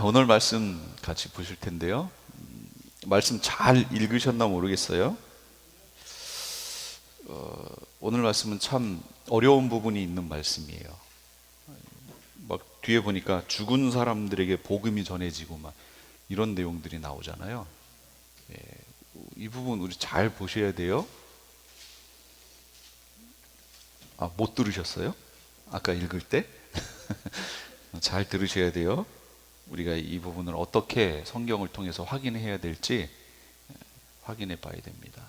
오늘 말씀 같이 보실 텐데요. 말씀 잘 읽으셨나 모르겠어요. 오늘 말씀은 참 어려운 부분이 있는 말씀이에요. 막 뒤에 보니까 죽은 사람들에게 복음이 전해지고 막 이런 내용들이 나오잖아요. 예, 이 부분 우리 잘 보셔야 돼요. 못 들으셨어요? 아까 읽을 때? 잘 들으셔야 돼요. 우리가 이 부분을 어떻게 성경을 통해서 확인해야 될지 확인해 봐야 됩니다.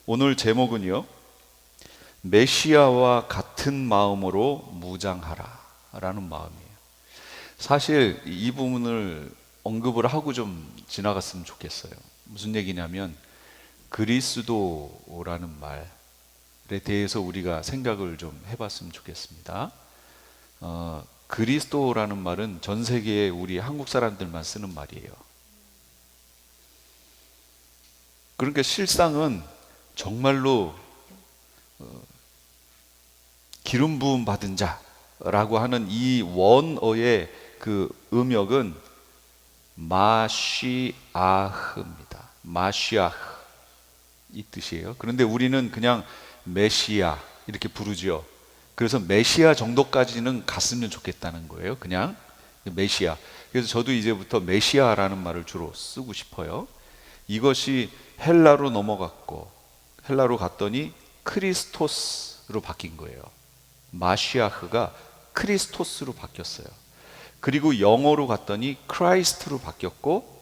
오늘 제목은요, 메시아와 같은 마음으로 무장하라 라는 마음이에요. 사실 이 부분을 언급을 하고 좀 지나갔으면 좋겠어요. 무슨 얘기냐면 그리스도라는 말에 대해서 우리가 생각을 좀 해봤으면 좋겠습니다. 그리스도라는 말은 전 세계에 우리 한국 사람들만 쓰는 말이에요. 그러니까 실상은 정말로 기름 부음 받은 자라고 하는 이 원어의 그 음역은 마시아흐입니다. 마시아흐 이 뜻이에요. 그런데 우리는 그냥 메시아 이렇게 부르죠. 그래서 메시아 정도까지는 갔으면 좋겠다는 거예요. 그냥 메시아. 그래서 저도 이제부터 메시아라는 말을 주로 쓰고 싶어요. 이것이 헬라로 넘어갔고, 헬라로 갔더니 크리스토스로 바뀐 거예요. 마시아흐가 크리스토스로 바뀌었어요. 그리고 영어로 갔더니 크라이스트로 바뀌었고,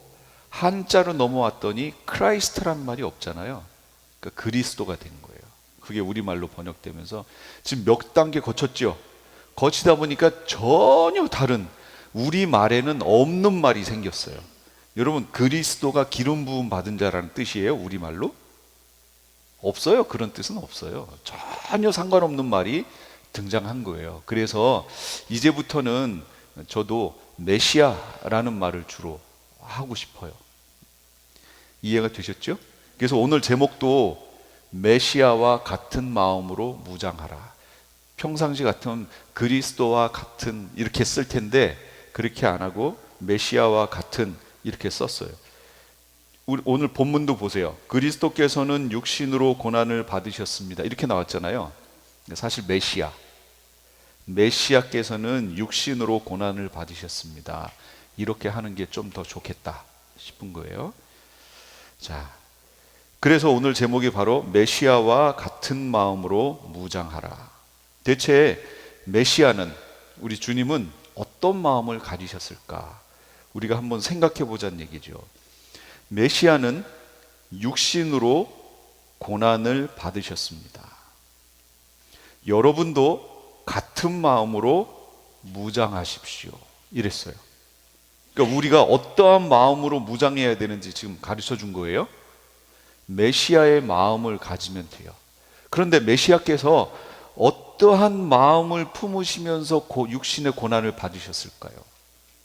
한자로 넘어왔더니 크라이스트란 말이 없잖아요. 그러니까 그리스도가 된 거예요. 그게 우리말로 번역되면서 지금 몇 단계 거쳤죠. 거치다 보니까 전혀 다른 우리말에는 없는 말이 생겼어요. 여러분, 그리스도가 기름 부음 받은 자라는 뜻이에요? 우리말로? 없어요. 그런 뜻은 없어요. 전혀 상관없는 말이 등장한 거예요. 그래서 이제부터는 저도 메시아라는 말을 주로 하고 싶어요. 이해가 되셨죠? 그래서 오늘 제목도 메시아와 같은 마음으로 무장하라. 평상시 같으면 그리스도와 같은 이렇게 쓸 텐데 그렇게 안 하고 메시아와 같은 이렇게 썼어요. 오늘 본문도 보세요. 그리스도께서는 육신으로 고난을 받으셨습니다. 이렇게 나왔잖아요. 사실 메시아께서는 육신으로 고난을 받으셨습니다. 이렇게 하는 게 좀 더 좋겠다 싶은 거예요. 자, 그래서 오늘 제목이 바로 메시아와 같은 마음으로 무장하라. 대체 메시아는, 우리 주님은 어떤 마음을 가지셨을까? 우리가 한번 생각해 보자는 얘기죠. 메시아는 육신으로 고난을 받으셨습니다. 여러분도 같은 마음으로 무장하십시오. 이랬어요. 그러니까 우리가 어떠한 마음으로 무장해야 되는지 지금 가르쳐 준 거예요. 메시아의 마음을 가지면 돼요. 그런데 메시아께서 어떠한 마음을 품으시면서 육신의 고난을 받으셨을까요?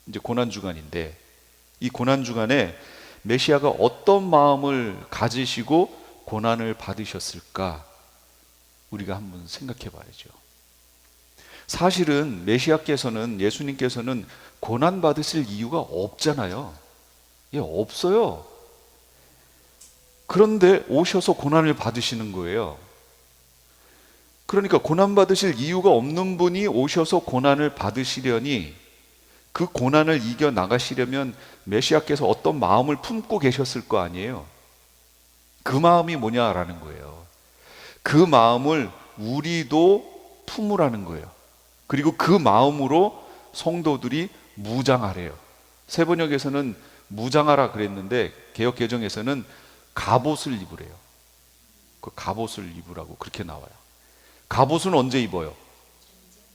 이제 고난주간인데 이 고난주간에 메시아가 어떤 마음을 가지시고 고난을 받으셨을까? 우리가 한번 생각해 봐야죠. 사실은 메시아께서는, 예수님께서는 고난 받으실 이유가 없잖아요. 예, 없어요. 그런데 오셔서 고난을 받으시는 거예요. 그러니까 고난 받으실 이유가 없는 분이 오셔서 고난을 받으시려니, 그 고난을 이겨 나가시려면 메시아께서 어떤 마음을 품고 계셨을 거 아니에요. 그 마음이 뭐냐라는 거예요. 그 마음을 우리도 품으라는 거예요. 그리고 그 마음으로 성도들이 무장하래요. 세번역에서는 무장하라 그랬는데 개역 개정에서는 갑옷을 입으래요. 그 갑옷을 입으라고 그렇게 나와요. 갑옷은 언제 입어요?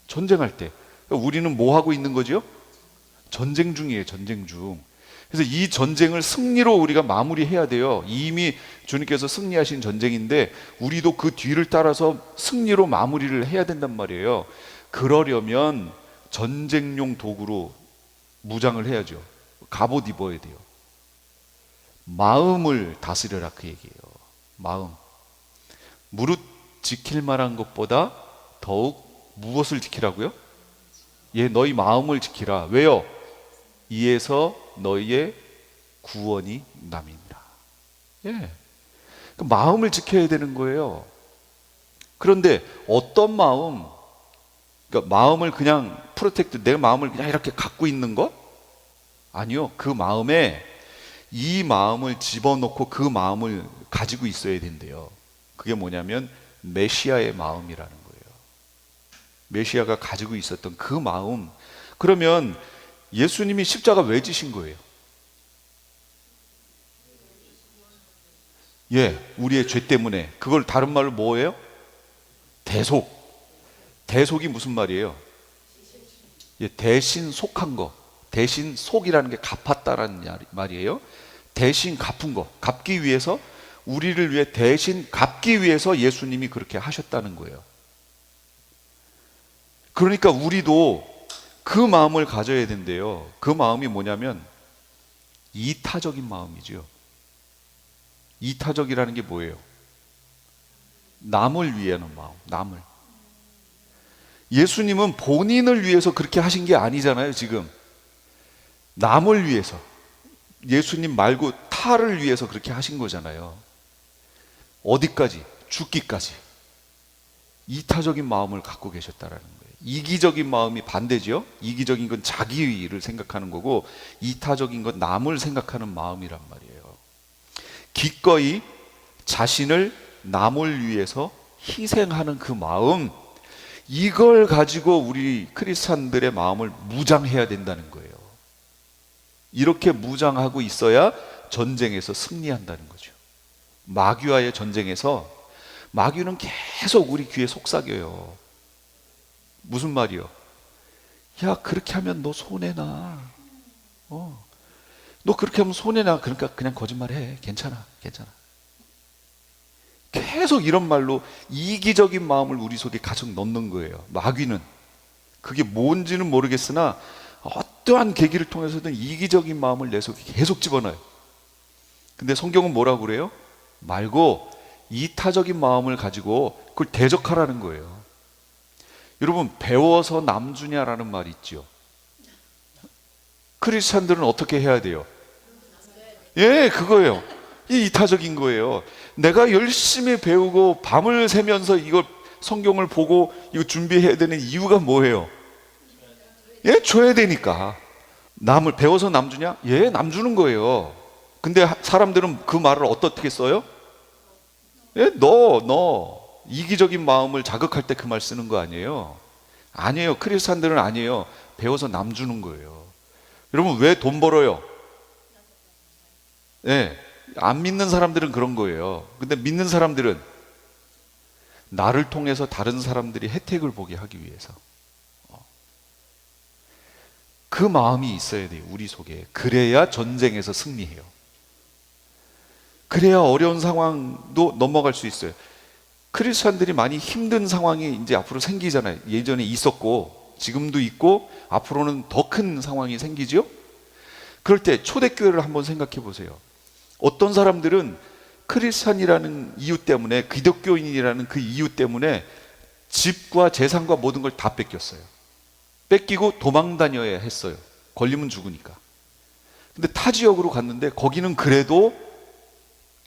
전쟁할 때. 우리는 뭐 하고 있는 거죠? 전쟁 중이에요. 전쟁 중. 그래서 이 전쟁을 승리로 우리가 마무리해야 돼요. 이미 주님께서 승리하신 전쟁인데 우리도 그 뒤를 따라서 승리로 마무리를 해야 된단 말이에요. 그러려면 전쟁용 도구로 무장을 해야죠. 갑옷 입어야 돼요. 마음을 다스려라 그 얘기예요. 마음. 무릇 지킬 만한 것보다 더욱 무엇을 지키라고요? 예, 너희 마음을 지키라. 왜요? 이에서 너희의 구원이 남이니라. 예. 그 마음을 지켜야 되는 거예요. 그런데 어떤 마음, 그러니까 마음을 그냥 프로텍트, 내 마음을 그냥 이렇게 갖고 있는 거? 아니요. 그 마음에 이 마음을 집어넣고 그 마음을 가지고 있어야 된대요. 그게 뭐냐면 메시아의 마음이라는 거예요. 메시아가 가지고 있었던 그 마음. 그러면 예수님이 십자가 왜 지신 거예요? 예, 우리의 죄 때문에. 그걸 다른 말로 뭐예요? 대속. 대속이 무슨 말이에요? 예, 대신 속한 거. 대신 속이라는 게 갚았다라는 말이에요. 대신 갚은 거. 갚기 위해서, 우리를 위해 대신 갚기 위해서 예수님이 그렇게 하셨다는 거예요. 그러니까 우리도 그 마음을 가져야 된대요. 그 마음이 뭐냐면 이타적인 마음이죠. 이타적이라는 게 뭐예요? 남을 위하는 마음, 남을. 예수님은 본인을 위해서 그렇게 하신 게 아니잖아요, 지금. 남을 위해서. 예수님 말고 타를 위해서 그렇게 하신 거잖아요. 어디까지? 죽기까지. 이타적인 마음을 갖고 계셨다라는 거예요. 이기적인 마음이 반대죠. 이기적인 건 자기를 생각하는 거고, 이타적인 건 남을 생각하는 마음이란 말이에요. 기꺼이 자신을 남을 위해서 희생하는 그 마음, 이걸 가지고 우리 크리스찬들의 마음을 무장해야 된다는 거예요. 이렇게 무장하고 있어야 전쟁에서 승리한다는 거죠. 마귀와의 전쟁에서 마귀는 계속 우리 귀에 속삭여요. 무슨 말이요? 야, 그렇게 하면 너 손해나. 너 그렇게 하면 손해나. 그러니까 그냥 거짓말해. 괜찮아, 괜찮아. 계속 이런 말로 이기적인 마음을 우리 속에 가득 넣는 거예요. 마귀는. 그게 뭔지는 모르겠으나 어떠한 계기를 통해서든 이기적인 마음을 내 속에 계속 집어넣어요. 근데 성경은 뭐라고 그래요? 말고 이타적인 마음을 가지고 그걸 대적하라는 거예요. 여러분, 배워서 남주냐라는 말이 있죠. 크리스찬들은 어떻게 해야 돼요? 예, 그거예요. 이 이타적인 거예요. 내가 열심히 배우고 밤을 새면서 이걸 성경을 보고 이거 준비해야 되는 이유가 뭐예요? 예, 줘야 되니까. 남을 배워서 남주냐? 예, 남주는 거예요. 근데 사람들은 그 말을 어떻게 써요? 예, 너 이기적인 마음을 자극할 때 그 말 쓰는 거 아니에요? 아니에요. 크리스찬들은 아니에요. 배워서 남주는 거예요. 여러분, 왜 돈 벌어요? 예, 안 믿는 사람들은 그런 거예요. 근데 믿는 사람들은 나를 통해서 다른 사람들이 혜택을 보게 하기 위해서. 그 마음이 있어야 돼요, 우리 속에. 그래야 전쟁에서 승리해요. 그래야 어려운 상황도 넘어갈 수 있어요. 크리스찬들이 많이 힘든 상황이 이제 앞으로 생기잖아요. 예전에 있었고 지금도 있고 앞으로는 더 큰 상황이 생기죠. 그럴 때 초대교회를 한번 생각해 보세요. 어떤 사람들은 크리스찬이라는 이유 때문에, 기독교인이라는 그 이유 때문에 집과 재산과 모든 걸 다 뺏겼어요. 뺏기고 도망 다녀야 했어요. 걸리면 죽으니까. 근데 타 지역으로 갔는데 거기는 그래도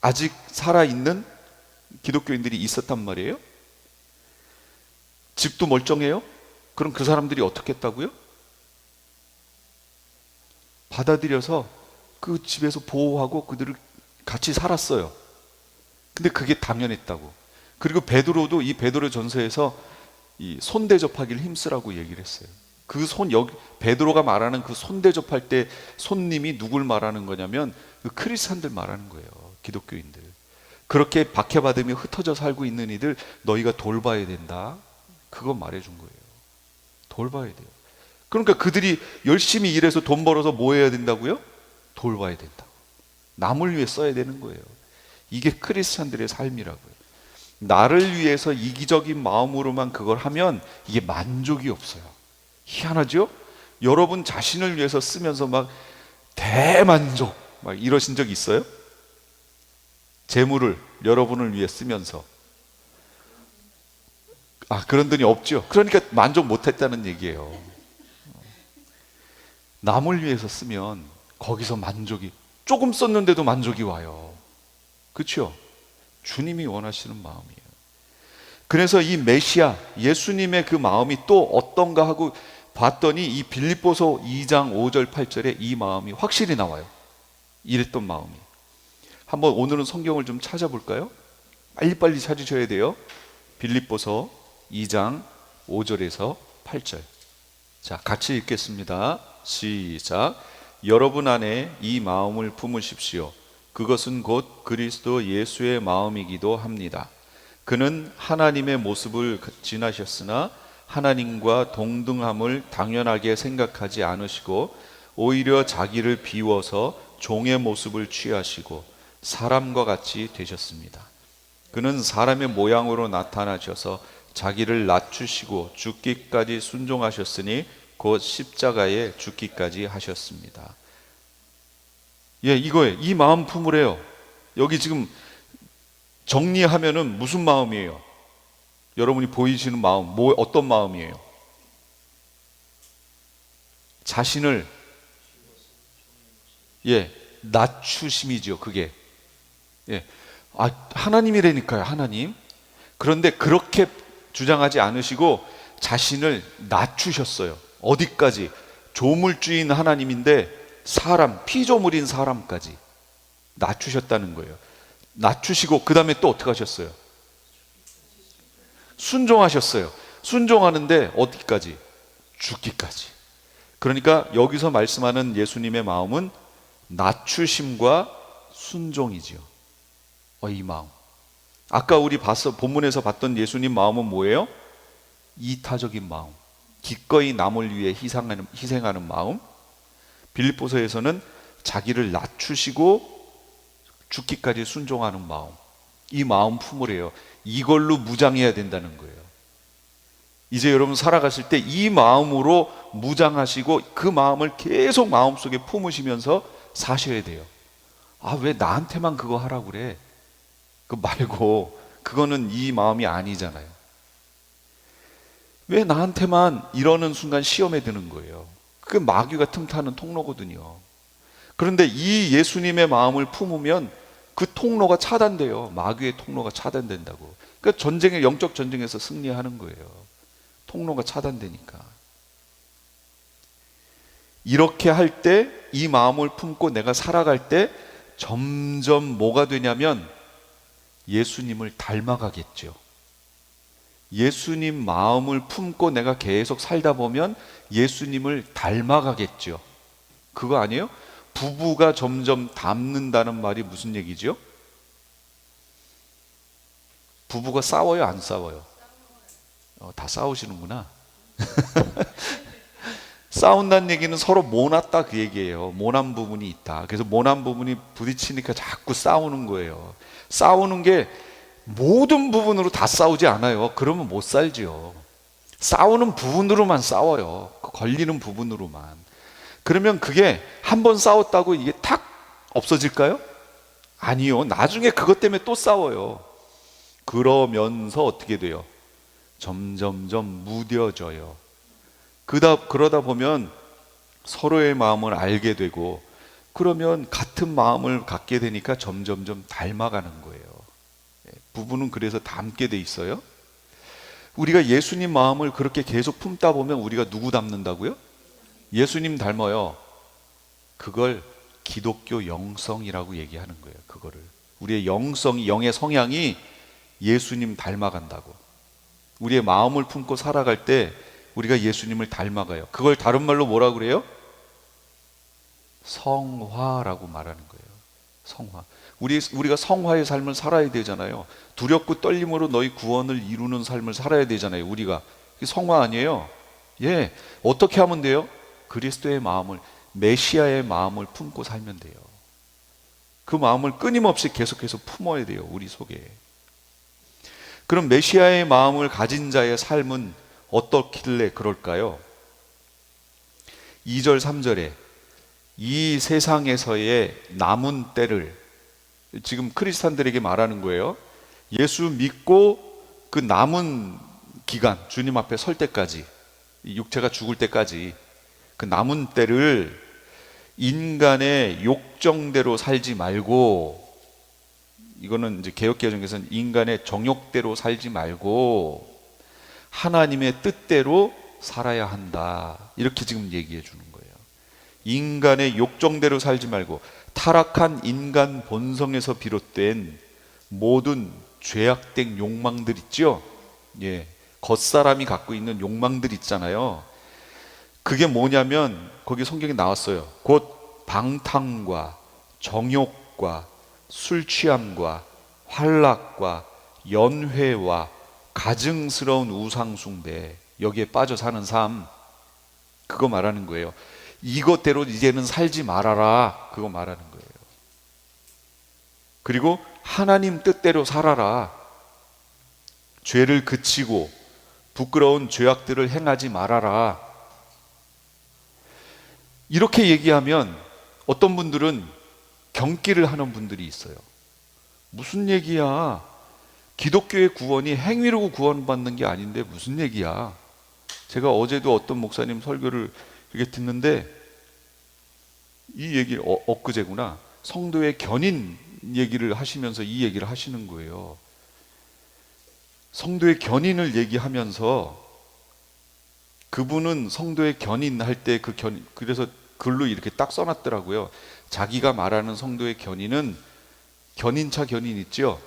아직 살아있는 기독교인들이 있었단 말이에요. 집도 멀쩡해요. 그럼 그 사람들이 어떻게 했다고요? 받아들여서 그 집에서 보호하고 그들을 같이 살았어요. 근데 그게 당연했다고. 그리고 베드로도 이 베드로 전서에서 이 손대접하기를 힘쓰라고 얘기를 했어요. 그 베드로가 말하는 그 손대접할 때 손님이 누굴 말하는 거냐면 그 크리스찬들 말하는 거예요. 기독교인들. 그렇게 박해받으며 흩어져 살고 있는 이들 너희가 돌봐야 된다. 그거 말해준 거예요. 돌봐야 돼요. 그러니까 그들이 열심히 일해서 돈 벌어서 뭐 해야 된다고요? 돌봐야 된다고. 남을 위해 써야 되는 거예요. 이게 크리스찬들의 삶이라고요. 나를 위해서 이기적인 마음으로만 그걸 하면 이게 만족이 없어요. 희한하죠? 여러분 자신을 위해서 쓰면서 막 대만족 막 이러신 적 있어요? 재물을 여러분을 위해 쓰면서. 그런 돈이 없죠. 그러니까 만족 못했다는 얘기예요. 남을 위해서 쓰면 거기서 만족이, 조금 썼는데도 만족이 와요. 그렇죠? 주님이 원하시는 마음이에요. 그래서 이 메시아, 예수님의 그 마음이 또 어떤가 하고 봤더니 이 빌립보서 2장 5절 8절에 이 마음이 확실히 나와요. 이랬던 마음이. 한번 오늘은 성경을 좀 찾아볼까요? 빨리빨리 찾으셔야 돼요. 빌립보서 2장 5절에서 8절. 자, 같이 읽겠습니다. 시작. 여러분 안에 이 마음을 품으십시오. 그것은 곧 그리스도 예수의 마음이기도 합니다. 그는 하나님의 모습을 지나셨으나 하나님과 동등함을 당연하게 생각하지 않으시고 오히려 자기를 비워서 종의 모습을 취하시고 사람과 같이 되셨습니다. 그는 사람의 모양으로 나타나셔서 자기를 낮추시고 죽기까지 순종하셨으니 곧 십자가에 죽기까지 하셨습니다. 예, 이거예요. 이 마음 품으래요. 여기 지금 정리하면은 무슨 마음이에요? 여러분이 보이시는 마음, 어떤 마음이에요? 자신을, 예, 낮추심이죠. 그게. 예, 하나님이라니까요. 하나님. 그런데 그렇게 주장하지 않으시고 자신을 낮추셨어요. 어디까지? 조물주인 하나님인데 사람, 피조물인 사람까지 낮추셨다는 거예요. 낮추시고 그 다음에 또 어떻게 하셨어요? 순종하셨어요. 순종하는데 어디까지? 죽기까지. 그러니까 여기서 말씀하는 예수님의 마음은 낮추심과 순종이지요. 이 마음. 아까 우리 본문에서 봤던 예수님 마음은 뭐예요? 이타적인 마음. 기꺼이 남을 위해 희생하는 마음. 빌립보서에서는 자기를 낮추시고 죽기까지 순종하는 마음. 이 마음 품으래요. 이걸로 무장해야 된다는 거예요. 이제 여러분 살아가실 때 이 마음으로 무장하시고 그 마음을 계속 마음속에 품으시면서 사셔야 돼요. 왜 나한테만 그거 하라고 그래? 그 말고 그거는 이 마음이 아니잖아요. 왜 나한테만 이러는 순간 시험에 드는 거예요. 그 마귀가 틈타는 통로거든요. 그런데 이 예수님의 마음을 품으면 그 통로가 차단돼요. 마귀의 통로가 차단된다고. 그러니까 영적 전쟁에서 승리하는 거예요. 통로가 차단되니까. 이렇게 할 때, 이 마음을 품고 내가 살아갈 때 점점 뭐가 되냐면 예수님을 닮아가겠죠. 예수님 마음을 품고 내가 계속 살다 보면 예수님을 닮아가겠죠. 그거 아니에요? 부부가 점점 닮는다는 말이 무슨 얘기죠? 부부가 싸워요, 안 싸워요? 다 싸우시는구나. 싸운다는 얘기는 서로 모났다 그 얘기예요. 모난 부분이 있다. 그래서 모난 부분이 부딪히니까 자꾸 싸우는 거예요. 싸우는 게 모든 부분으로 다 싸우지 않아요. 그러면 못 살죠. 싸우는 부분으로만 싸워요. 걸리는 부분으로만. 그러면 그게 한 번 싸웠다고 이게 탁 없어질까요? 아니요. 나중에 그것 때문에 또 싸워요. 그러면서 어떻게 돼요? 점점점 무뎌져요. 그러다 보면 서로의 마음을 알게 되고, 그러면 같은 마음을 갖게 되니까 점점점 닮아가는 거예요. 부부는 그래서 닮게 돼 있어요. 우리가 예수님 마음을 그렇게 계속 품다 보면 우리가 누구 닮는다고요? 예수님 닮아요. 그걸 기독교 영성이라고 얘기하는 거예요. 그거를 우리의 영의 성향이 예수님 닮아간다고. 우리의 마음을 품고 살아갈 때 우리가 예수님을 닮아가요. 그걸 다른 말로 뭐라고 그래요? 성화라고 말하는 거예요. 성화. 우리가 성화의 삶을 살아야 되잖아요. 두렵고 떨림으로 너희 구원을 이루는 삶을 살아야 되잖아요. 우리가. 성화 아니에요? 예. 어떻게 하면 돼요? 그리스도의 마음을, 메시아의 마음을 품고 살면 돼요. 그 마음을 끊임없이 계속해서 품어야 돼요. 우리 속에. 그럼 메시아의 마음을 가진 자의 삶은 어떻길래 그럴까요? 2절 3절에 이 세상에서의 남은 때를 지금 크리스찬들에게 말하는 거예요. 예수 믿고 그 남은 기간, 주님 앞에 설 때까지, 육체가 죽을 때까지 그 남은 때를 인간의 욕정대로 살지 말고, 이거는 이제 개역개정에서는 인간의 정욕대로 살지 말고 하나님의 뜻대로 살아야 한다, 이렇게 지금 얘기해 주는 거예요. 인간의 욕정대로 살지 말고, 타락한 인간 본성에서 비롯된 모든 죄악된 욕망들 있죠. 예, 겉사람이 갖고 있는 욕망들 있잖아요. 그게 뭐냐면 거기 성경에 나왔어요. 곧 방탕과 정욕과 술 취함과 환락과 연회와 가증스러운 우상 숭배, 여기에 빠져 사는 삶, 그거 말하는 거예요. 이것대로 이제는 살지 말아라, 그거 말하는 거예요. 그리고 하나님 뜻대로 살아라. 죄를 그치고 부끄러운 죄악들을 행하지 말아라. 이렇게 얘기하면 어떤 분들은 경기를 하는 분들이 있어요. 무슨 얘기야? 기독교의 구원이 행위로 구원받는 게 아닌데 무슨 얘기야? 제가 어제도 어떤 목사님 설교를 이렇게 듣는데, 이 얘기 엊그제구나, 성도의 견인 얘기를 하시면서 이 얘기를 하시는 거예요. 성도의 견인을 얘기하면서 그분은 성도의 견인할 때 그 견인, 그래서 글로 이렇게 딱 써놨더라고요. 자기가 말하는 성도의 견인은 견인차 견인 있죠?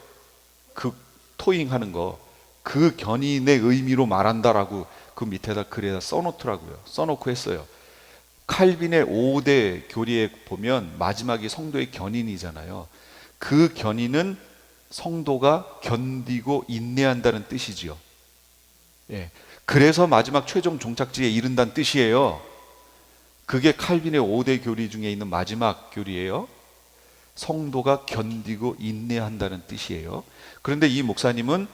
그 토잉하는 거, 그 견인의 의미로 말한다라고 그 밑에다 글에다 써놓더라고요. 써놓고 했어요. 칼빈의 5대 교리에 보면 마지막이 성도의 견인이잖아요. 그 견인은 성도가 견디고 인내한다는 뜻이지요. 예. 그래서 마지막 최종 종착지에 이른다는 뜻이에요. 그게 칼빈의 5대 교리 중에 있는 마지막 교리예요. 성도가 견디고 인내한다는 뜻이에요. 그런데 이 목사님은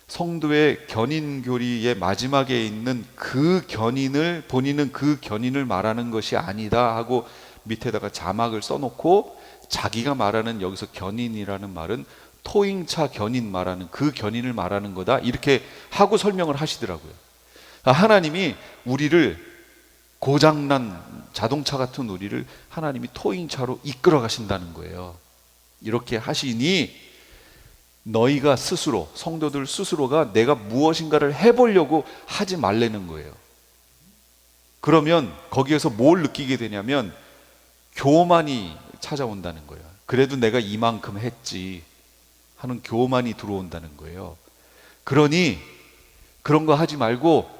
성도의 견인 교리의 마지막에 있는 그 견인을, 본인은 그 견인을 말하는 것이 아니다 하고 밑에다가 자막을 써놓고, 자기가 말하는 여기서 견인이라는 말은 토잉차 견인 말하는 그 견인을 말하는 거다, 이렇게 하고 설명을 하시더라고요. 하나님이 우리를, 고장난 자동차 같은 우리를 하나님이 토잉차로 이끌어 가신다는 거예요. 이렇게 하시니 너희가 스스로, 성도들 스스로가 내가 무엇인가를 해보려고 하지 말라는 거예요. 그러면 거기에서 뭘 느끼게 되냐면 교만이 찾아온다는 거예요. 그래도 내가 이만큼 했지 하는 교만이 들어온다는 거예요. 그러니 그런 거 하지 말고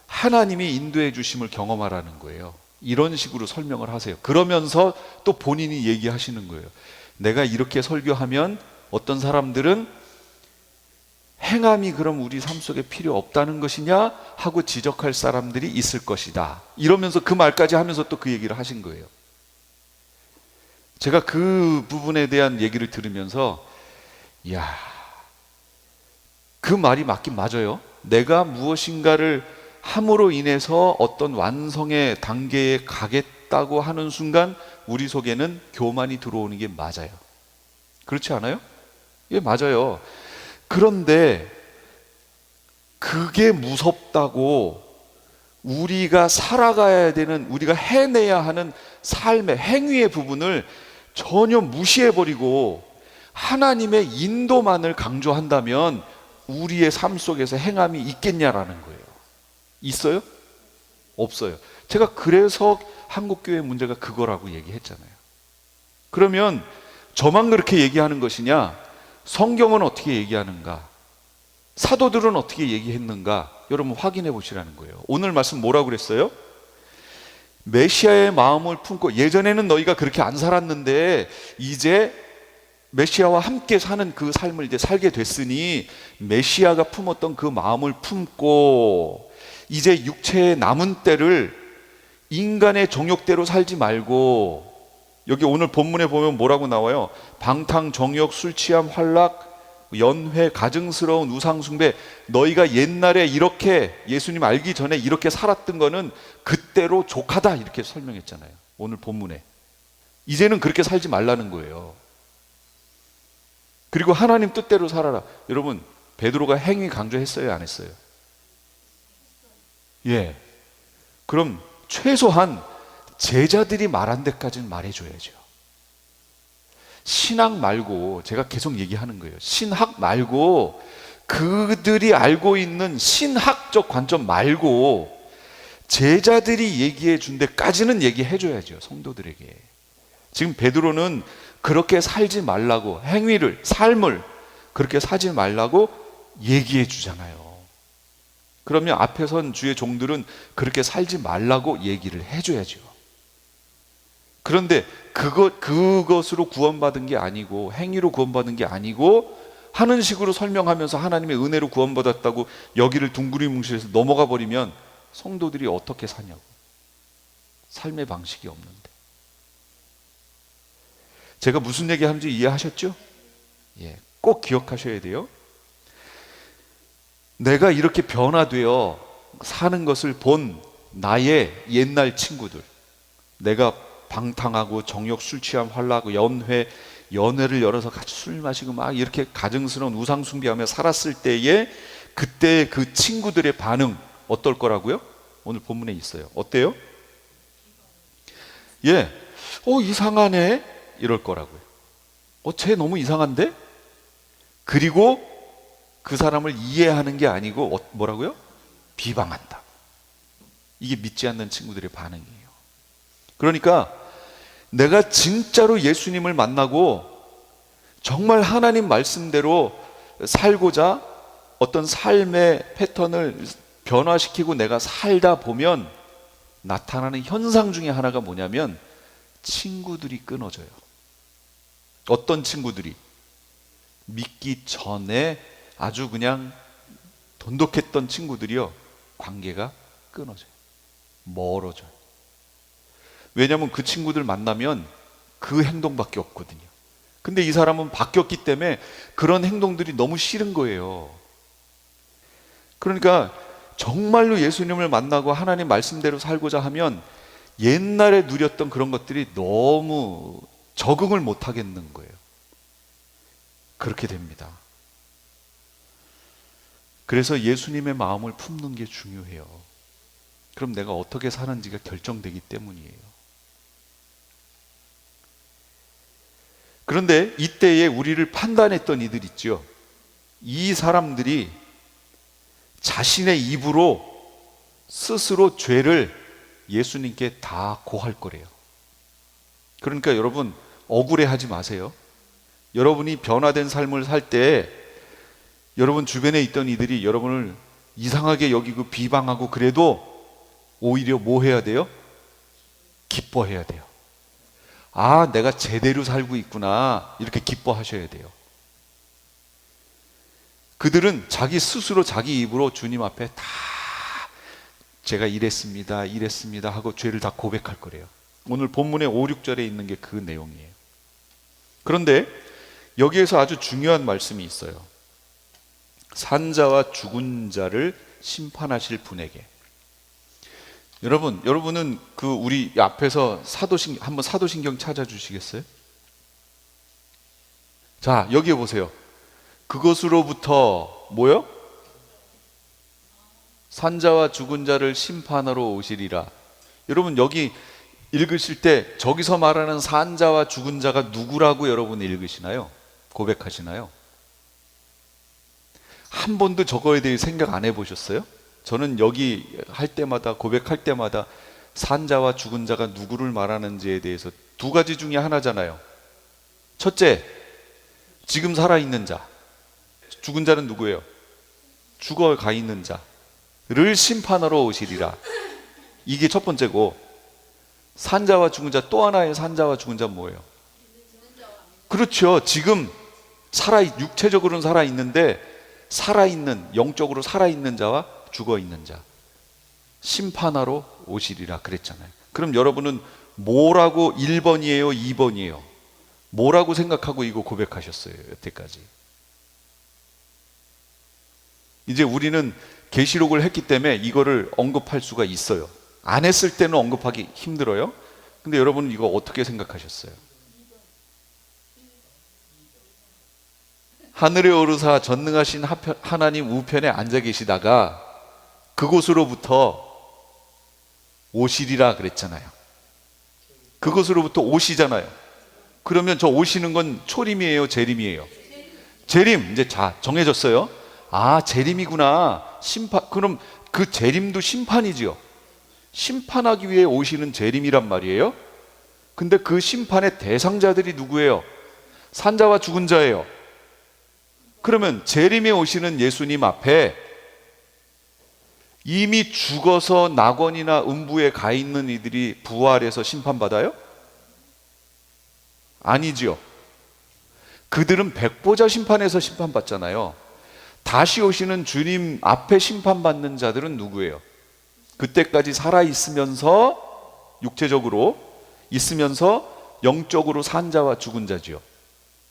하나님이 인도해 주심을 경험하라는 거예요. 이런 식으로 설명을 하세요. 그러면서 또 본인이 얘기하시는 거예요. 내가 이렇게 설교하면 어떤 사람들은 행함이 그럼 우리 삶 속에 필요 없다는 것이냐 하고 지적할 사람들이 있을 것이다, 이러면서 그 말까지 하면서 또 그 얘기를 하신 거예요. 제가 그 부분에 대한 얘기를 들으면서, 이야, 그 말이 맞긴 맞아요. 내가 무엇인가를 함으로 인해서 어떤 완성의 단계에 가겠다고 하는 순간 우리 속에는 교만이 들어오는 게 맞아요. 그렇지 않아요? 예, 맞아요. 그런데 그게 무섭다고 우리가 살아가야 되는, 우리가 해내야 하는 삶의 행위의 부분을 전혀 무시해버리고 하나님의 인도만을 강조한다면 우리의 삶 속에서 행함이 있겠냐라는 거예요. 있어요? 없어요. 제가 그래서 한국교회 문제가 그거라고 얘기했잖아요. 그러면 저만 그렇게 얘기하는 것이냐? 성경은 어떻게 얘기하는가? 사도들은 어떻게 얘기했는가? 여러분 확인해 보시라는 거예요. 오늘 말씀 뭐라고 그랬어요? 메시아의 마음을 품고, 예전에는 너희가 그렇게 안 살았는데 이제 메시아와 함께 사는 그 삶을 이제 살게 됐으니 메시아가 품었던 그 마음을 품고 이제 육체의 남은 때를 인간의 정욕대로 살지 말고, 여기 오늘 본문에 보면 뭐라고 나와요? 방탕, 정욕, 술 취함, 환락, 연회, 가증스러운 우상 숭배. 너희가 옛날에 이렇게 예수님 알기 전에 이렇게 살았던 거는 그때로 족하다, 이렇게 설명했잖아요. 오늘 본문에. 이제는 그렇게 살지 말라는 거예요. 그리고 하나님 뜻대로 살아라. 여러분, 베드로가 행위 강조했어요, 안 했어요? 예. 그럼 최소한 제자들이 말한 데까지는 말해줘야죠. 신학 말고, 제가 계속 얘기하는 거예요. 신학 말고, 그들이 알고 있는 신학적 관점 말고 제자들이 얘기해 준 데까지는 얘기해 줘야죠, 성도들에게. 지금 베드로는 그렇게 살지 말라고, 삶을 그렇게 살지 말라고 얘기해 주잖아요. 그러면 앞에 선 주의 종들은 그렇게 살지 말라고 얘기를 해줘야죠. 그런데 그것으로 구원받은 게 아니고, 행위로 구원받은 게 아니고 하는 식으로 설명하면서 하나님의 은혜로 구원받았다고 여기를 둥그리뭉실해서 넘어가 버리면 성도들이 어떻게 사냐고. 삶의 방식이 없는데. 제가 무슨 얘기 하는지 이해하셨죠? 예, 꼭 기억하셔야 돼요. 내가 이렇게 변화되어 사는 것을 본 나의 옛날 친구들, 내가 방탕하고 정욕, 술 취함, 환락하고 연회를 열어서 같이 술 마시고 막 이렇게 가증스러운 우상 숭배하며 살았을 때에 그때 그 친구들의 반응 어떨 거라고요? 오늘 본문에 있어요. 어때요? 예, 이상하네 이럴 거라고요. 쟤 너무 이상한데? 그리고 그 사람을 이해하는 게 아니고 뭐라고요? 비방한다. 이게 믿지 않는 친구들의 반응이에요. 그러니까 내가 진짜로 예수님을 만나고 정말 하나님 말씀대로 살고자 어떤 삶의 패턴을 변화시키고 내가 살다 보면 나타나는 현상 중에 하나가 뭐냐면 친구들이 끊어져요. 어떤 친구들이? 믿기 전에 아주 그냥 돈독했던 친구들이요, 관계가 끊어져요. 멀어져요. 왜냐하면 그 친구들 만나면 그 행동밖에 없거든요. 근데 이 사람은 바뀌었기 때문에 그런 행동들이 너무 싫은 거예요. 그러니까 정말로 예수님을 만나고 하나님 말씀대로 살고자 하면 옛날에 누렸던 그런 것들이 너무 적응을 못 하겠는 거예요. 그렇게 됩니다. 그래서 예수님의 마음을 품는 게 중요해요. 그럼 내가 어떻게 사는지가 결정되기 때문이에요. 그런데 이때에 우리를 판단했던 이들 있죠. 이 사람들이 자신의 입으로 스스로 죄를 예수님께 다 고할 거래요. 그러니까 여러분 억울해하지 마세요. 여러분이 변화된 삶을 살 때 여러분 주변에 있던 이들이 여러분을 이상하게 여기고 비방하고 그래도 오히려 뭐 해야 돼요? 기뻐해야 돼요. 아, 내가 제대로 살고 있구나, 이렇게 기뻐하셔야 돼요. 그들은 자기 스스로 자기 입으로 주님 앞에 다 제가 이랬습니다 하고 죄를 다 고백할 거래요. 오늘 본문의 5, 6절에 있는 게 그 내용이에요. 그런데 여기에서 아주 중요한 말씀이 있어요. 산자와 죽은 자를 심판하실 분에게. 여러분은 그 우리 앞에서 한번 사도신경 찾아주시겠어요? 자, 여기에 보세요. 그것으로부터 뭐요? 산자와 죽은 자를 심판하러 오시리라. 여러분 여기 읽으실 때 저기서 말하는 산자와 죽은 자가 누구라고 여러분 읽으시나요? 고백하시나요? 한 번도 저거에 대해 생각 안 해보셨어요? 저는 여기 할 때마다, 고백할 때마다 산자와 죽은 자가 누구를 말하는지에 대해서 두 가지 중에 하나잖아요. 첫째, 지금 살아있는 자. 죽은 자는 누구예요? 죽어가 있는 자를 심판하러 오시리라. 이게 첫 번째고, 산자와 죽은 자, 또 하나의 산자와 죽은 자는 뭐예요? 그렇죠. 지금 육체적으로는 살아있는데 살아있는, 영적으로 살아있는 자와 죽어있는 자 심판하러 오시리라 그랬잖아요. 그럼 여러분은 뭐라고 1번이에요? 2번이에요? 뭐라고 생각하고 이거 고백하셨어요? 여태까지. 이제 우리는 계시록을 했기 때문에 이거를 언급할 수가 있어요. 안 했을 때는 언급하기 힘들어요. 근데 여러분은 이거 어떻게 생각하셨어요? 하늘에 오르사 전능하신 하나님 우편에 앉아 계시다가 그곳으로부터 오시리라 그랬잖아요. 그것으로부터 오시잖아요. 그러면 저 오시는 건 초림이에요, 재림이에요? 재림. 이제 자, 정해졌어요. 아, 재림이구나. 심판. 그럼 그 재림도 심판이지요. 심판하기 위해 오시는 재림이란 말이에요. 근데 그 심판의 대상자들이 누구예요? 산자와 죽은 자예요. 그러면 재림에 오시는 예수님 앞에 이미 죽어서 낙원이나 음부에 가 있는 이들이 부활해서 심판받아요? 아니지요. 그들은 백보자 심판에서 심판받잖아요. 다시 오시는 주님 앞에 심판받는 자들은 누구예요? 그때까지 살아있으면서 육체적으로 있으면서 영적으로 산 자와 죽은 자지요.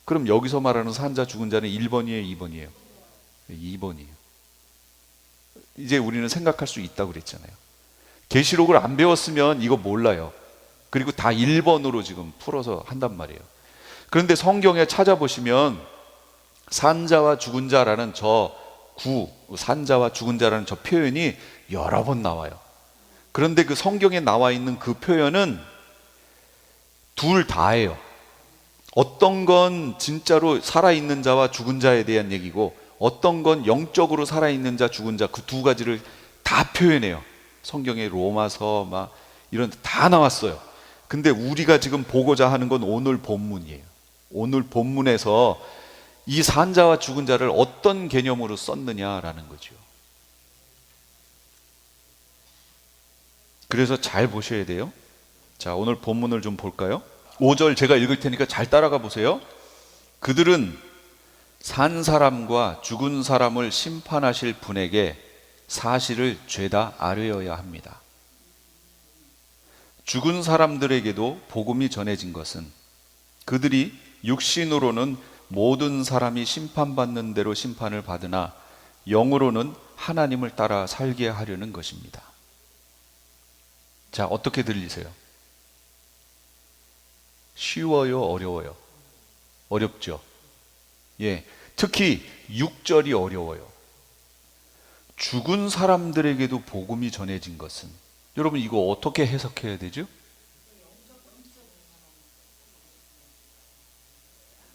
그럼 여기서 말하는 산자 죽은 자는 1번이에요, 2번이에요? 2번이에요. 이제 우리는 생각할 수 있다고 그랬잖아요. 계시록을 안 배웠으면 이거 몰라요. 그리고 다 1번으로 지금 풀어서 한단 말이에요. 그런데 성경에 찾아보시면 산자와 죽은 자라는 산자와 죽은 자라는 저 표현이 여러 번 나와요. 그런데 그 성경에 나와 있는 그 표현은 둘 다예요. 어떤 건 진짜로 살아있는 자와 죽은 자에 대한 얘기고, 어떤 건 영적으로 살아있는 자, 죽은 자, 그 두 가지를 다 표현해요. 성경에 로마서 막 이런 데 다 나왔어요. 근데 우리가 지금 보고자 하는 건 오늘 본문이에요. 오늘 본문에서 이 산자와 죽은 자를 어떤 개념으로 썼느냐라는 거죠. 그래서 잘 보셔야 돼요. 자, 오늘 본문을 좀 볼까요? 5절 제가 읽을 테니까 잘 따라가 보세요. 그들은 산 사람과 죽은 사람을 심판하실 분에게 사실을 죄다 아뢰어야 합니다. 죽은 사람들에게도 복음이 전해진 것은 그들이 육신으로는 모든 사람이 심판받는 대로 심판을 받으나 영으로는 하나님을 따라 살게 하려는 것입니다. 자, 어떻게 들리세요? 쉬워요, 어려워요? 어렵죠? 예, 특히 6절이 어려워요. 죽은 사람들에게도 복음이 전해진 것은, 여러분 이거 어떻게 해석해야 되죠?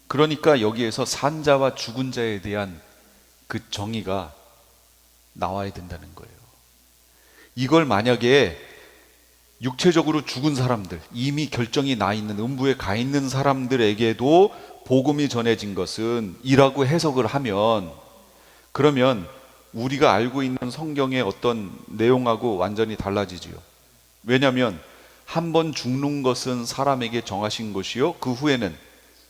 그러니까 여기에서 산자와 죽은 자에 대한 그 정의가 나와야 된다는 거예요. 이걸 만약에 육체적으로 죽은 사람들, 이미 결정이 나 있는 음부에 가 있는 사람들에게도 복음이 전해진 것은 이라고 해석을 하면, 그러면 우리가 알고 있는 성경의 어떤 내용하고 완전히 달라지지요. 왜냐하면 한 번 죽는 것은 사람에게 정하신 것이요 그 후에는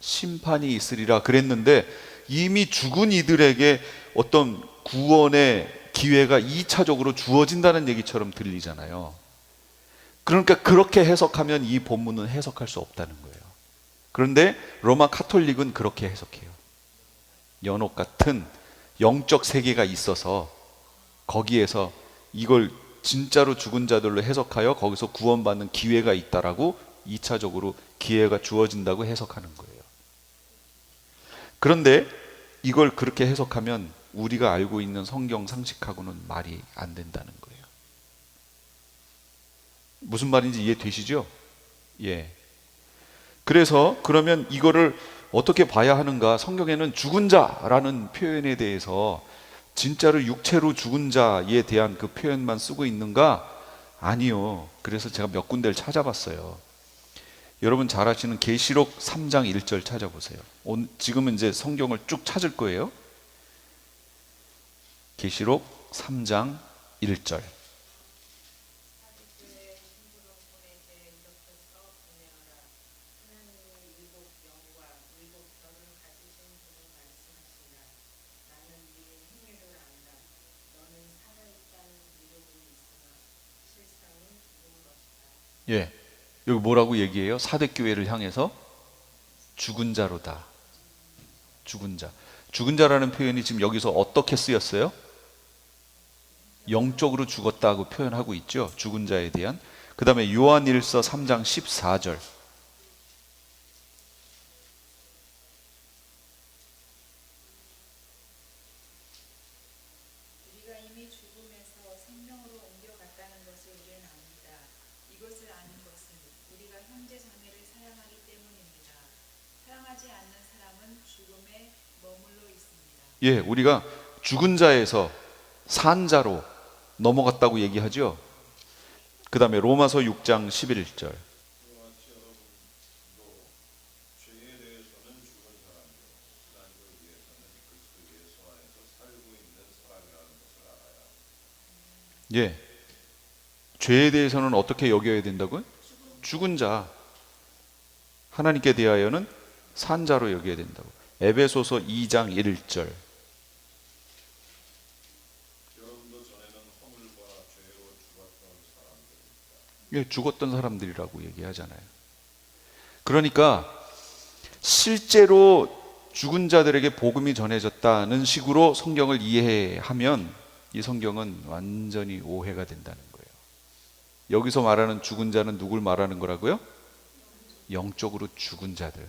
심판이 있으리라 그랬는데, 이미 죽은 이들에게 어떤 구원의 기회가 2차적으로 주어진다는 얘기처럼 들리잖아요. 그러니까 그렇게 해석하면 이 본문은 해석할 수 없다는 거예요. 그런데 로마 카톨릭은 그렇게 해석해요. 연옥 같은 영적 세계가 있어서 거기에서 이걸 진짜로 죽은 자들로 해석하여 거기서 구원받는 기회가 있다라고 2차적으로 기회가 주어진다고 해석하는 거예요. 그런데 이걸 그렇게 해석하면 우리가 알고 있는 성경 상식하고는 말이 안 된다는 거예요. 무슨 말인지 이해되시죠? 예. 그래서 그러면 이거를 어떻게 봐야 하는가? 성경에는 죽은 자라는 표현에 대해서 진짜로 육체로 죽은 자에 대한 그 표현만 쓰고 있는가? 아니요. 그래서 제가 몇 군데를 찾아봤어요. 여러분 잘 아시는 계시록 3장 1절 찾아보세요. 지금은 이제 성경을 쭉 찾을 거예요. 계시록 3장 1절. 예, 여기 뭐라고 얘기해요? 사대 교회를 향해서 죽은 자로다. 죽은 자. 죽은 자라는 표현이 지금 여기서 어떻게 쓰였어요? 영적으로 죽었다고 표현하고 있죠. 죽은 자에 대한. 그 다음에 요한일서 3장 14절. 예, 우리가 죽은 자에서 산 자로 넘어갔다고 얘기하죠. 그 다음에 로마서 6장 11절. 예, 죄에 대해서는 어떻게 여겨야 된다고요? 죽은 자. 하나님께 대하여는 산 자로 여겨야 된다고. 에베소서 2장 1절. 예, 죽었던 사람들이라고 얘기하잖아요. 그러니까 실제로 죽은 자들에게 복음이 전해졌다는 식으로 성경을 이해하면 이 성경은 완전히 오해가 된다는 거예요. 여기서 말하는 죽은 자는 누굴 말하는 거라고요? 영적으로 죽은 자들.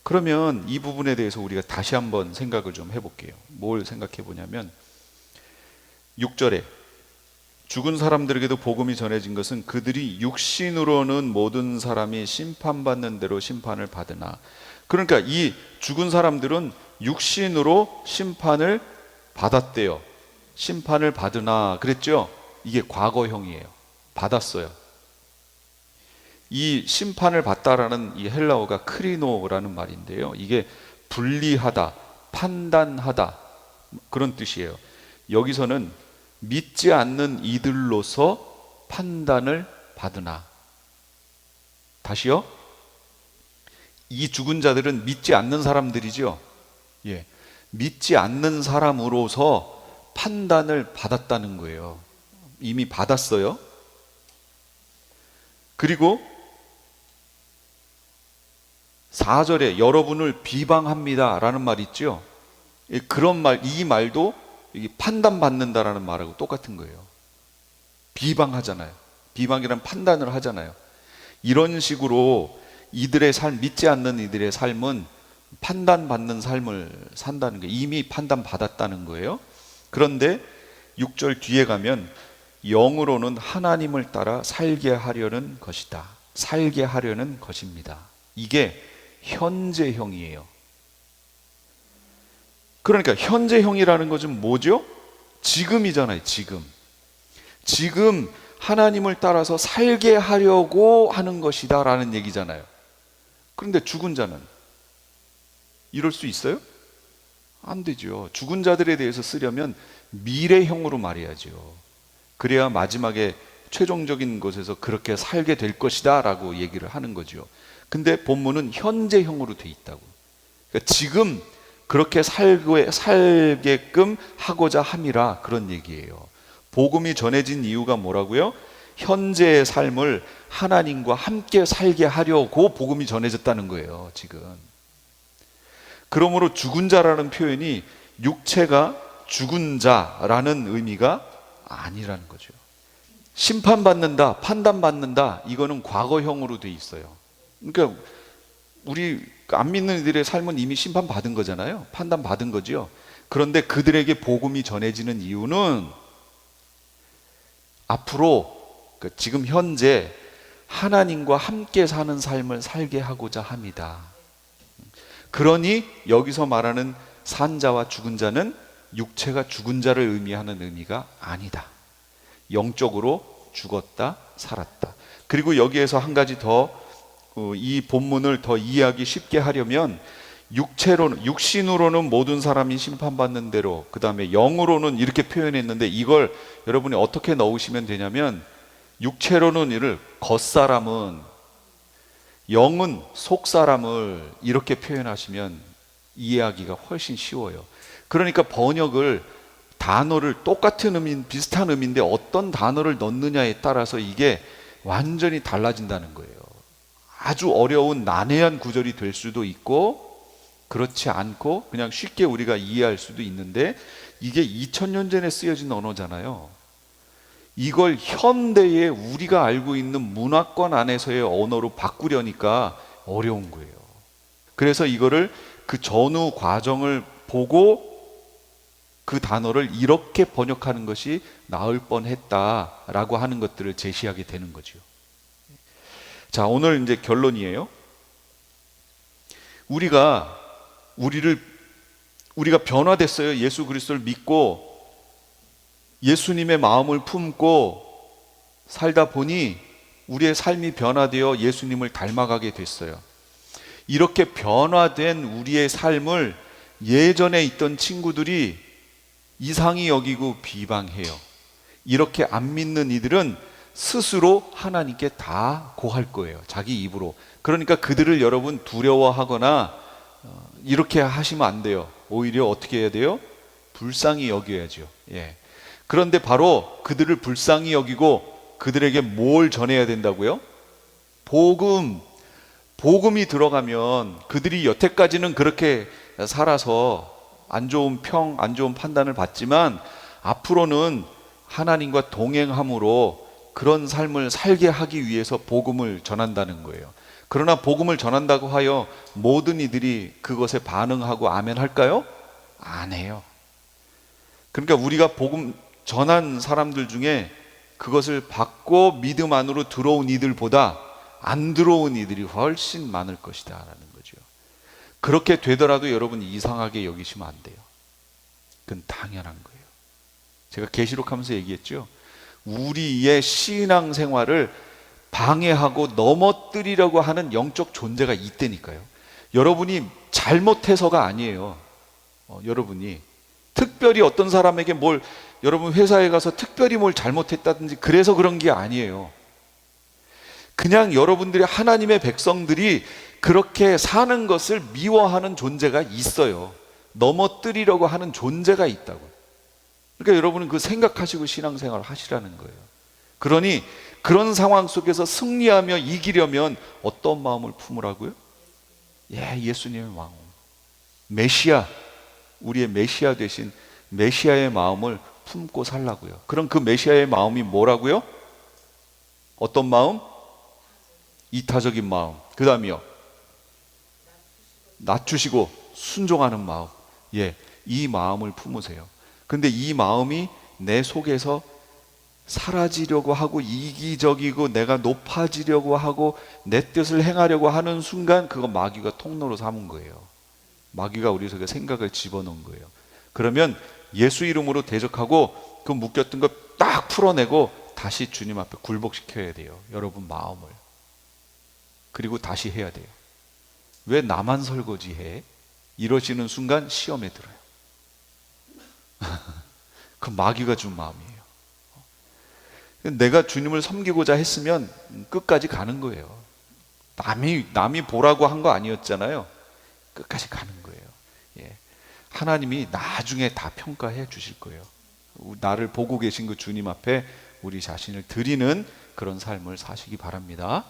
그러면 이 부분에 대해서 우리가 다시 한번 생각을 좀 해볼게요. 뭘 생각해 보냐면 6절에 죽은 사람들에게도 복음이 전해진 것은 그들이 육신으로는 모든 사람이 심판받는 대로 심판을 받으나. 그러니까 이 죽은 사람들은 육신으로 심판을 받았대요. 심판을 받으나 그랬죠? 이게 과거형이에요. 받았어요. 이 심판을 받다라는 이 헬라어가 크리노라는 말인데요. 이게 분리하다, 판단하다 그런 뜻이에요. 여기서는 믿지 않는 이들로서 판단을 받으나. 다시요. 이 죽은 자들은 믿지 않는 사람들이죠. 예, 믿지 않는 사람으로서 판단을 받았다는 거예요. 이미 받았어요. 그리고 4절에 여러분을 비방합니다 라는 말 있죠. 그런 말, 이 말도 판단받는다라는 말하고 똑같은 거예요. 비방하잖아요. 비방이란 판단을 하잖아요. 이런 식으로 이들의 삶, 믿지 않는 이들의 삶은 판단받는 삶을 산다는 거예요. 이미 판단받았다는 거예요. 그런데 6절 뒤에 가면 영으로는 하나님을 따라 살게 하려는 것이다. 살게 하려는 것입니다. 이게 현재형이에요. 그러니까 현재형이라는 것은 뭐죠? 지금이잖아요. 지금 하나님을 따라서 살게 하려고 하는 것이다 라는 얘기잖아요. 그런데 죽은 자는 이럴 수 있어요? 안 되죠. 죽은 자들에 대해서 쓰려면 미래형으로 말해야죠. 그래야 마지막에 최종적인 곳에서 그렇게 살게 될 것이다 라고 얘기를 하는 거죠. 근데 본문은 현재형으로 돼 있다고. 그러니까 지금 그렇게 살게끔 하고자 함이라 그런 얘기예요. 복음이 전해진 이유가 뭐라고요? 현재의 삶을 하나님과 함께 살게 하려고 복음이 전해졌다는 거예요. 지금. 그러므로 죽은 자라는 표현이 육체가 죽은 자라는 의미가 아니라는 거죠. 심판받는다, 판단받는다, 이거는 과거형으로 돼 있어요. 그러니까 우리 안 믿는 이들의 삶은 이미 심판받은 거잖아요. 판단받은 거죠. 그런데 그들에게 복음이 전해지는 이유는 앞으로 지금 현재 하나님과 함께 사는 삶을 살게 하고자 합니다. 그러니 여기서 말하는 산자와 죽은 자는 육체가 죽은 자를 의미하는 의미가 아니다. 영적으로 죽었다, 살았다. 그리고 여기에서 한 가지 더 이 본문을 더 이해하기 쉽게 하려면 육신으로는 모든 사람이 심판받는 대로, 그 다음에 영으로는 이렇게 표현했는데 이걸 여러분이 어떻게 넣으시면 되냐면 육체로는 이를 겉사람은, 영은 속사람을 이렇게 표현하시면 이해하기가 훨씬 쉬워요. 그러니까 번역을 단어를 똑같은 의미, 비슷한 의미인데 어떤 단어를 넣느냐에 따라서 이게 완전히 달라진다는 거예요. 아주 어려운 난해한 구절이 될 수도 있고 그렇지 않고 그냥 쉽게 우리가 이해할 수도 있는데 이게 2000년 전에 쓰여진 언어잖아요. 이걸 현대에 우리가 알고 있는 문화권 안에서의 언어로 바꾸려니까 어려운 거예요. 그래서 이거를 그 전후 과정을 보고 그 단어를 이렇게 번역하는 것이 나을 뻔했다라고 하는 것들을 제시하게 되는 거죠. 자, 오늘 이제 결론이에요. 우리가 우리가 변화됐어요. 예수 그리스도를 믿고 예수님의 마음을 품고 살다 보니 우리의 삶이 변화되어 예수님을 닮아가게 됐어요. 이렇게 변화된 우리의 삶을 예전에 있던 친구들이 이상히 여기고 비방해요. 이렇게 안 믿는 이들은 스스로 하나님께 다 고할 거예요. 자기 입으로. 그러니까 그들을 여러분 두려워하거나 이렇게 하시면 안 돼요. 오히려 어떻게 해야 돼요? 불쌍히 여겨야죠. 예. 그런데 바로 그들을 불쌍히 여기고 그들에게 뭘 전해야 된다고요? 복음이 들어가면 그들이 여태까지는 그렇게 살아서 안 좋은 안 좋은 판단을 받지만 앞으로는 하나님과 동행함으로 그런 삶을 살게 하기 위해서 복음을 전한다는 거예요. 그러나 복음을 전한다고 하여 모든 이들이 그것에 반응하고 아멘 할까요? 안 해요. 그러니까 우리가 복음 전한 사람들 중에 그것을 받고 믿음 안으로 들어온 이들보다 안 들어온 이들이 훨씬 많을 것이다 라는 거죠. 그렇게 되더라도 여러분 이상하게 여기시면 안 돼요. 그건 당연한 거예요. 제가 계시록하면서 얘기했죠. 우리의 신앙생활을 방해하고 넘어뜨리려고 하는 영적 존재가 있다니까요. 여러분이 잘못해서가 아니에요. 여러분이 특별히 어떤 사람에게 여러분 회사에 가서 특별히 뭘 잘못했다든지 그래서 그런 게 아니에요. 그냥 여러분들이 하나님의 백성들이 그렇게 사는 것을 미워하는 존재가 있어요. 넘어뜨리려고 하는 존재가 있다고. 그러니까 여러분은 그 생각하시고 신앙생활을 하시라는 거예요. 그러니 그런 상황 속에서 승리하며 이기려면 어떤 마음을 품으라고요? 예수님의 마음. 메시아, 우리의 메시아 되신 메시아의 마음을 품고 살라고요. 그럼 그 메시아의 마음이 뭐라고요? 어떤 마음? 이타적인 마음. 그 다음이요, 낮추시고 순종하는 마음. 이 마음을 품으세요. 근데 이 마음이 내 속에서 사라지려고 하고 이기적이고 내가 높아지려고 하고 내 뜻을 행하려고 하는 순간 그거 마귀가 통로로 삼은 거예요. 마귀가 우리 속에 생각을 집어넣은 거예요. 그러면 예수 이름으로 대적하고 그 묶였던 거 딱 풀어내고 다시 주님 앞에 굴복시켜야 돼요. 여러분 마음을. 그리고 다시 해야 돼요. 왜 나만 설거지해? 이러시는 순간 시험에 들어요. 그 마귀가 준 마음이에요. 내가 주님을 섬기고자 했으면 끝까지 가는 거예요. 남이 보라고 한 거 아니었잖아요. 끝까지 가는 거예요. 하나님이 나중에 다 평가해 주실 거예요. 나를 보고 계신 그 주님 앞에 우리 자신을 드리는 그런 삶을 사시기 바랍니다.